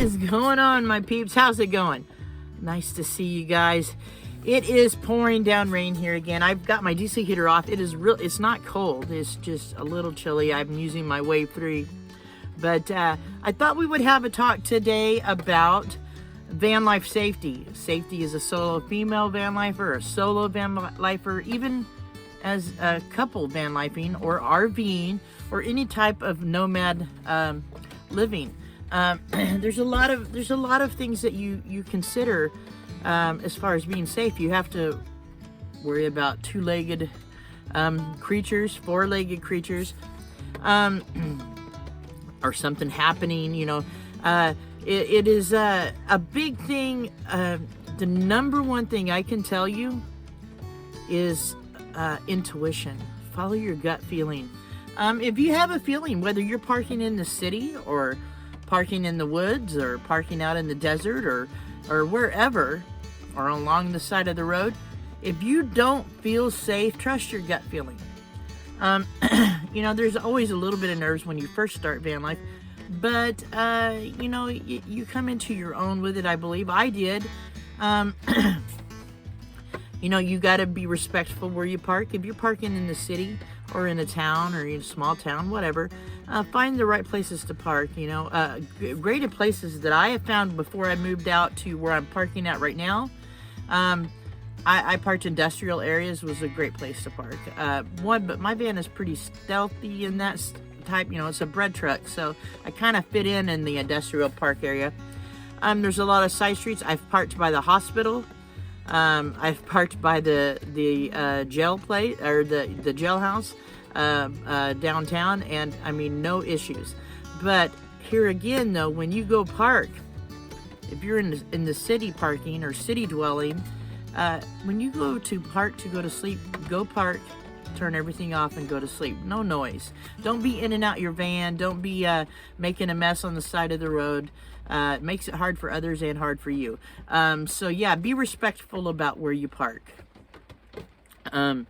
is going on, my peeps? How's it going? Nice to see you guys. It is pouring down rain here again. I've got my DC heater off. It's not cold. It's just a little chilly. I'm using my Wave 3. But I thought we would have a talk today about van life safety. Safety is a solo female van lifer, a solo van lifer, even as a couple van lifing or RVing or any type of nomad living. There's a lot of things that you consider as far as being safe. You have to worry about two-legged creatures, four-legged creatures, or something happening. It is a big thing. The number one thing I can tell you is intuition. Follow your gut feeling. If you have a feeling, whether you're parking in the city or parking in the woods or parking out in the desert or wherever, or along the side of the road, if you don't feel safe, trust your gut feeling. There's always a little bit of nerves when you first start van life, but you come into your own with it. I believe I did. You got to be respectful where you park. If you're parking in the city or in a town or in a small town, whatever, find the right places to park. Great places that I have found before I moved out to where I'm parking at right now. I parked industrial areas, was a great place to park. But my van is pretty stealthy in that type. It's a bread truck, so I kind of fit in the industrial park area. There's a lot of side streets. I've parked by the hospital. I've parked by the jail place or the jailhouse downtown, and I mean, no issues. But here again, though, when you go park, if you're in the city parking or city dwelling, when you go to park to go to sleep, go park, turn everything off, and go to sleep. No noise. Don't be in and out your van. Don't be making a mess on the side of the road. It makes it hard for others and hard for you. So yeah, be respectful about where you park. Now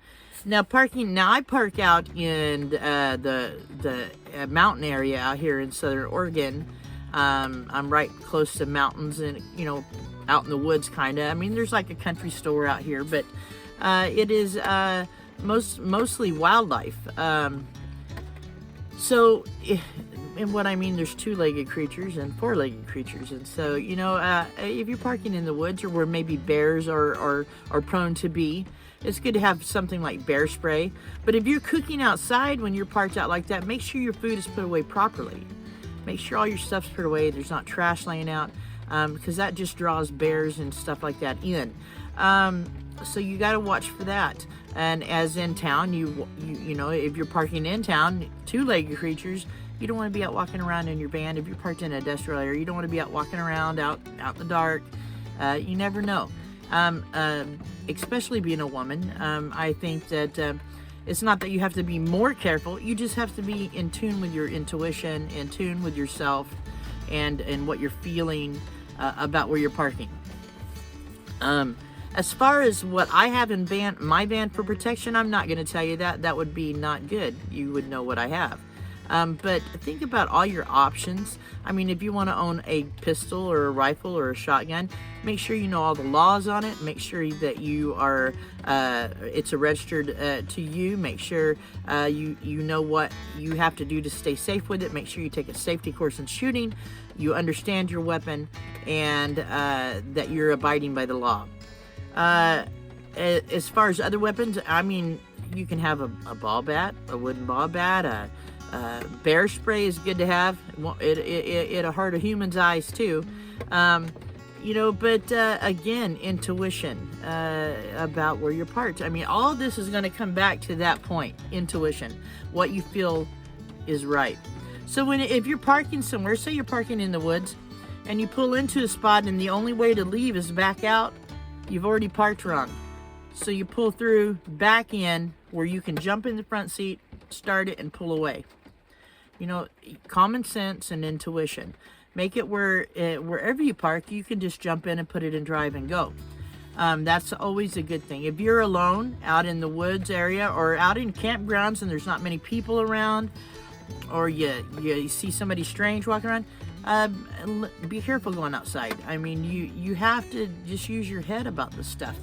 I park out in the mountain area out here in Southern Oregon. I'm right close to mountains and, out in the woods kind of. I mean, there's like a country store out here, but it is mostly wildlife. And what I mean, there's two-legged creatures and four-legged creatures. And so, if you're parking in the woods or where maybe bears are prone to be, it's good to have something like bear spray. But if you're cooking outside when you're parked out like that, make sure your food is put away properly. Make sure all your stuff's put away. There's not trash laying out, because that just draws bears and stuff like that in. So you got to watch for that. And as in town, if you're parking in town, two-legged creatures, you don't want to be out walking around in your van. If you're parked in an industrial area, you don't want to be out walking around out in the dark. You never know. Especially being a woman, I think that it's not that you have to be more careful. You just have to be in tune with your intuition, in tune with yourself, and what you're feeling about where you're parking. As far as what I have in my van for protection, I'm not going to tell you that. That would be not good. You would know what I have. But think about all your options. I mean, if you want to own a pistol or a rifle or a shotgun, make sure you know all the laws on it. Make sure that you are, it's registered to you. Make sure you know what you have to do to stay safe with it. Make sure you take a safety course in shooting. You understand your weapon, and that you're abiding by the law. As far as other weapons, I mean, you can have a ball bat, a wooden ball bat, bear spray is good to have. It'll hurt a human's eyes too. But again, intuition about where you're parked. I mean, all of this is going to come back to that point, intuition, what you feel is right. So if you're parking somewhere, say you're parking in the woods, and you pull into a spot and the only way to leave is back out, you've already parked wrong. So you pull through, back in, where you can jump in the front seat, start it, and pull away. Common sense and intuition. Make it where wherever you park, you can just jump in and put it in drive and go. That's always a good thing. If you're alone out in the woods area or out in campgrounds and there's not many people around, or you see somebody strange walking around, Be careful going outside. I mean, you have to just use your head about this stuff.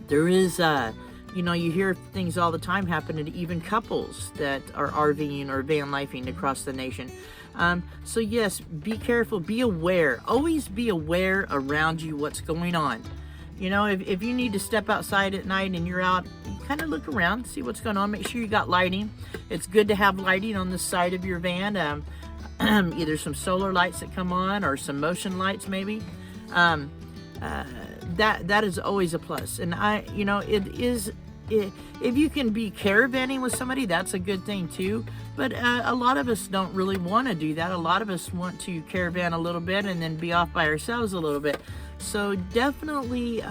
There is, you hear things all the time happening to even couples that are RVing or van lifing across the nation. So yes, be careful, be aware. Always be aware around you what's going on. If you need to step outside at night and you're out, you kind of look around, see what's going on. Make sure you got lighting. It's good to have lighting on the side of your van. Either some solar lights that come on or some motion lights maybe. That is always a plus. And if you can be caravanning with somebody, that's a good thing too. But a lot of us don't really want to do that. A lot of us want to caravan a little bit and then be off by ourselves a little bit. So definitely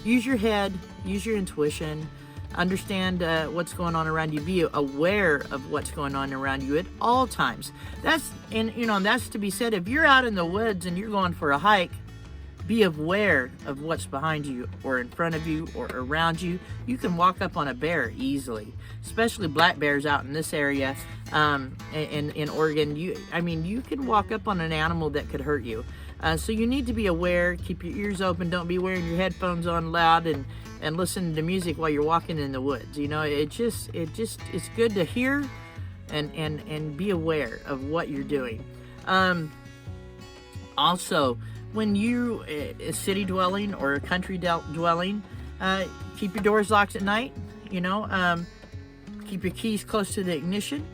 use your head, use your intuition, understand what's going on around you. Be aware of what's going on around you at all times. That's to be said. If you're out in the woods and you're going for a hike, be aware of what's behind you or in front of you or around you. You can walk up on a bear easily, especially black bears out in this area. In Oregon, you can walk up on an animal that could hurt you. So you need to be aware. Keep your ears open. Don't be wearing your headphones on loud and listening to music while you're walking in the woods. It's good to hear and be aware of what you're doing. Also, when you a city dwelling or a country dwelling, keep your doors locked at night. Keep your keys close to the ignition.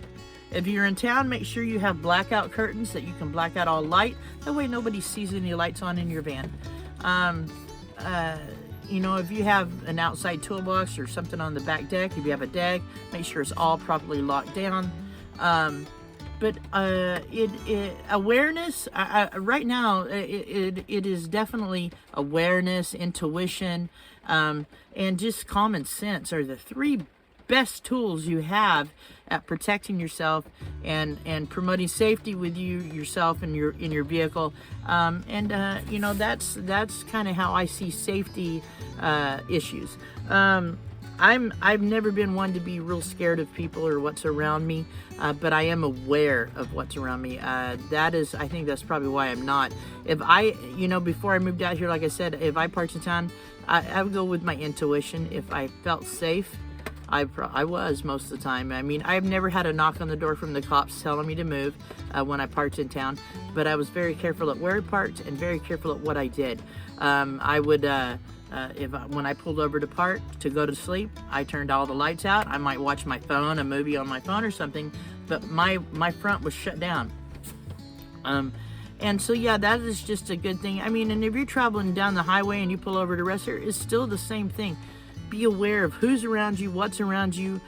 If you're in town, make sure you have blackout curtains that you can black out all light. That way nobody sees any lights on in your van. If you have an outside toolbox or something on the back deck, if you have a deck, make sure it's all properly locked down. But awareness, right now, it is definitely awareness, intuition, and just common sense are the three best tools you have at protecting yourself and promoting safety with yourself and in your vehicle. That's kind of how I see safety issues. I've never been one to be real scared of people or what's around me, but I am aware of what's around me. I think that's probably why I'm not. Before I moved out here, like I said, if I parked in town, I would go with my intuition. If I felt safe, I was most of the time. I've never had a knock on the door from the cops telling me to move when I parked in town, but I was very careful at where I parked and very careful at what I did. When I pulled over to park to go to sleep, I turned all the lights out. I might watch my phone, a movie on my phone or something, but my front was shut down. And so, yeah, that is just a good thing. And if you're traveling down the highway and you pull over to rest here, it's still the same thing. Be aware of who's around you, what's around you.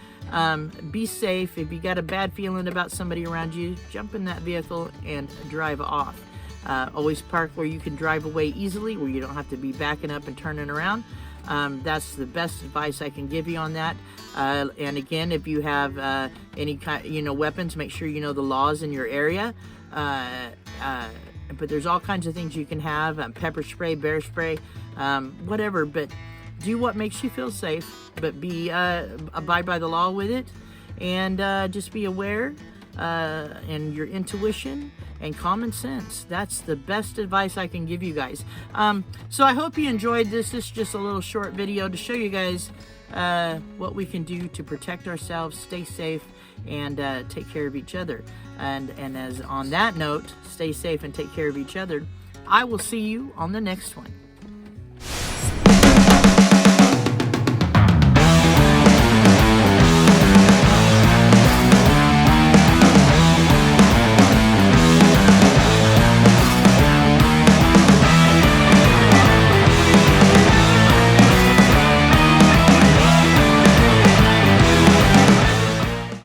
Be safe. If you got a bad feeling about somebody around you, jump in that vehicle and drive off. Always park where you can drive away easily, where you don't have to be backing up and turning around. That's the best advice I can give you on that. And again, if you have any kind, weapons, make sure you know the laws in your area. But there's all kinds of things you can have: pepper spray, bear spray, whatever. But do what makes you feel safe. But abide by the law with it, and just be aware and your intuition and common sense. That's the best advice I can give you guys. So I hope you enjoyed this. This is just a little short video to show you guys what we can do to protect ourselves, stay safe, and take care of each other. And as on that note, stay safe and take care of each other. I will see you on the next one.